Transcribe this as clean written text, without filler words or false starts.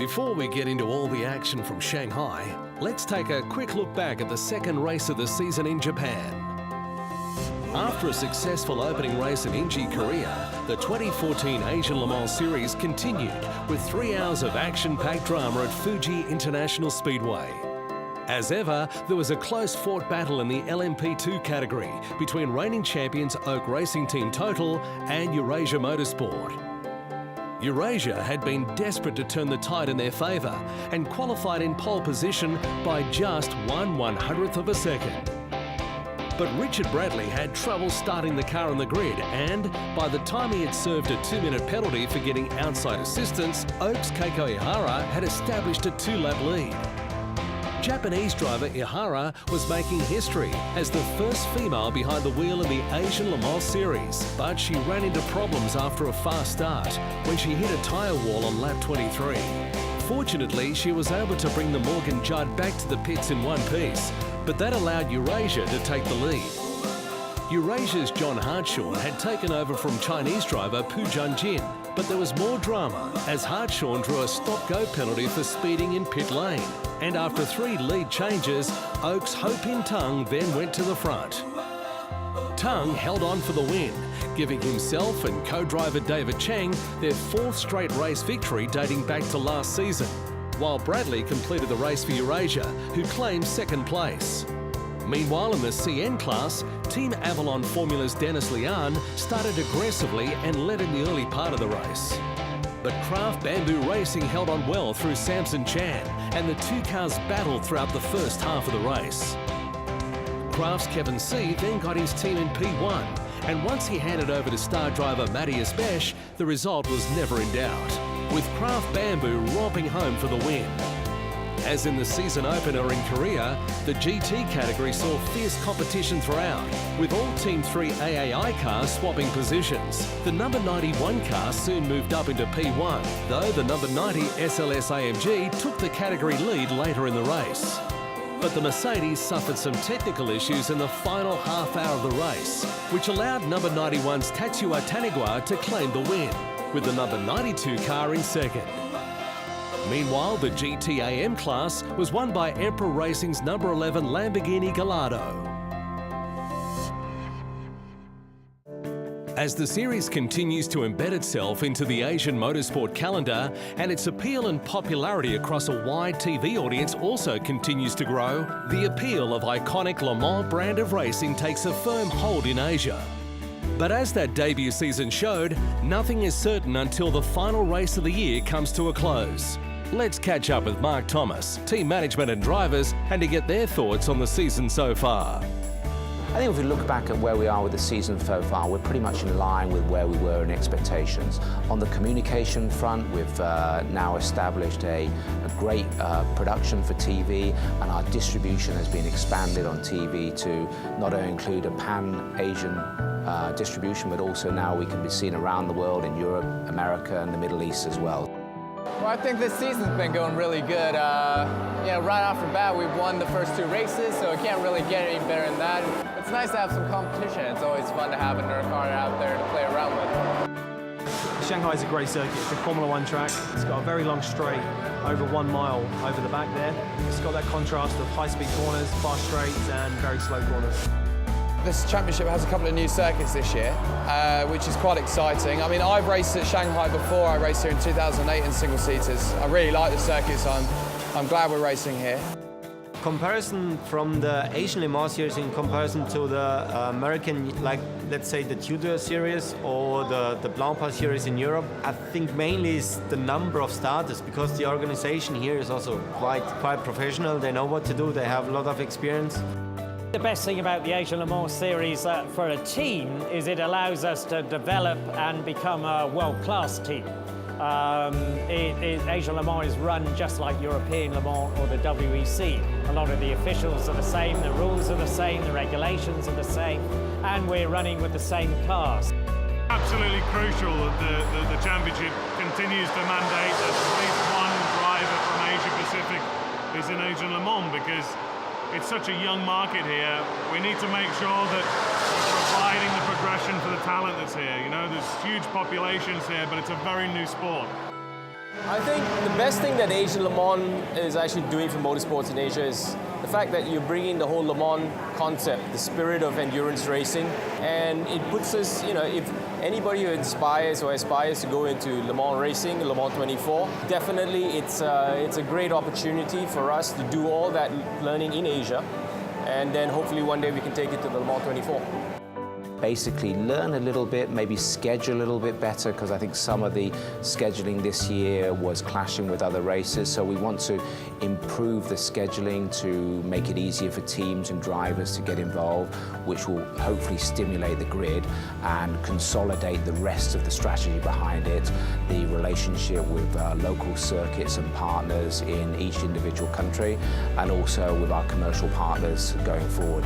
Before we get into all the action from Shanghai, let's take a quick look back at the second race of the season in Japan. After a successful opening race in Inje, Korea, the 2014 ASLMS Series continued with 3 hours of action-packed drama at Fuji International Speedway. As ever, there was a close-fought battle in the LMP2 category between reigning champions Oak Racing Team Total and Eurasia Motorsport. Eurasia had been desperate to turn the tide in their favour and qualified in pole position by just 1/100th of a second. But Richard Bradley had trouble starting the car on the grid, and by the time he had served a 2-minute penalty for getting outside assistance, Oak's Keiko Ihara had established a 2-lap lead. Japanese driver Ihara was making history as the first female behind the wheel in the ASLMS Series, but she ran into problems after a fast start when she hit a tyre wall on lap 23. Fortunately, she was able to bring the Morgan Judd back to the pits in one piece, but that allowed Eurasia to take the lead. Eurasia's John Hartshorn had taken over from Chinese driver Pu Junjin, but there was more drama as Hartshorn drew a stop-go penalty for speeding in pit lane. And after 3 lead changes, Oak's Ho Pin Tung then went to the front. Tung held on for the win, giving himself and co-driver David Cheng their 4th straight race victory dating back to last season, while Bradley completed the race for Eurasia, who claimed 2nd place. Meanwhile, in the CN class, Team Avalon Formula's Dennis Lian started aggressively and led in the early part of the race. But Kraft Bamboo Racing held on well through Samson Chan, and the 2 cars battled throughout the first half of the race. Kraft's Kevin C then got his team in P1, and once he handed over to star driver Matthias Besch, the result was never in doubt, with Kraft Bamboo romping home for the win. As in the season opener in Korea, the GT category saw fierce competition throughout, with all Team 3 AAI cars swapping positions. The number 91 car soon moved up into P1, though the number 90 SLS AMG took the category lead later in the race. But the Mercedes suffered some technical issues in the final half hour of the race, which allowed number 91's Tatsuya Tanigwa to claim the win, with the number 92 car in second. Meanwhile, the GTAM class was won by Emperor Racing's number 11 Lamborghini Gallardo. As the series continues to embed itself into the Asian motorsport calendar and its appeal and popularity across a wide TV audience also continues to grow, the appeal of iconic Le Mans brand of racing takes a firm hold in Asia. But as that debut season showed, nothing is certain until the final race of the year comes to a close. Let's catch up with Mark Thomas, team management and drivers, and to get their thoughts on the season so far. I think if we look back at where we are with the season so far, we're pretty much in line with where we were in expectations. On the communication front, we've now established a great production for TV, and our distribution has been expanded on TV to not only include a pan-Asian distribution, but also now we can be seen around the world in Europe, America, and the Middle East as well. Well, I think this season's been going really good. Right off the bat, we've won the first 2 races, so it can't really get any better than that. It's nice to have some competition. It's always fun to have another car out there to play around with. Shanghai is a great circuit. It's a Formula 1 track. It's got a very long straight, over 1 mile over the back there. It's got that contrast of high-speed corners, fast straights, and very slow corners. This championship has a couple of new circuits this year, which is quite exciting. I mean, I've raced at Shanghai before. I raced here in 2008 in single-seaters. I really like the circuit, so I'm glad we're racing here. Comparison from the AsianLMS series in comparison to the American, like let's say the Tudor series or the Blancpain series in Europe, I think mainly is the number of starters, because the organization here is also quite professional. They know what to do. They have a lot of experience. The best thing about the ASLMS series for a team is it allows us to develop and become a world-class team. ASLMS is run just like European Le Mans or the WEC. A lot of the officials are the same, the rules are the same, the regulations are the same, and we're running with the same cars. Absolutely crucial that the championship continues to mandate that at least one driver from Asia Pacific is in ASLMS, because it's such a young market here. We need to make sure that we're providing the progression for the talent that's here. You know, there's huge populations here, but it's a very new sport. I think the best thing that ASLMS is actually doing for motorsports in Asia is the fact that you're bringing the whole Le Mans concept, the spirit of endurance racing, and it puts us, if anybody who inspires or aspires to go into Le Mans racing, Le Mans 24, definitely it's a great opportunity for us to do all that learning in Asia, and then hopefully one day we can take it to the Le Mans 24. Basically learn a little bit, maybe schedule a little bit better, because I think some of the scheduling this year was clashing with other races, so we want to improve the scheduling to make it easier for teams and drivers to get involved, which will hopefully stimulate the grid and consolidate the rest of the strategy behind it, the relationship with local circuits and partners in each individual country, and also with our commercial partners going forward.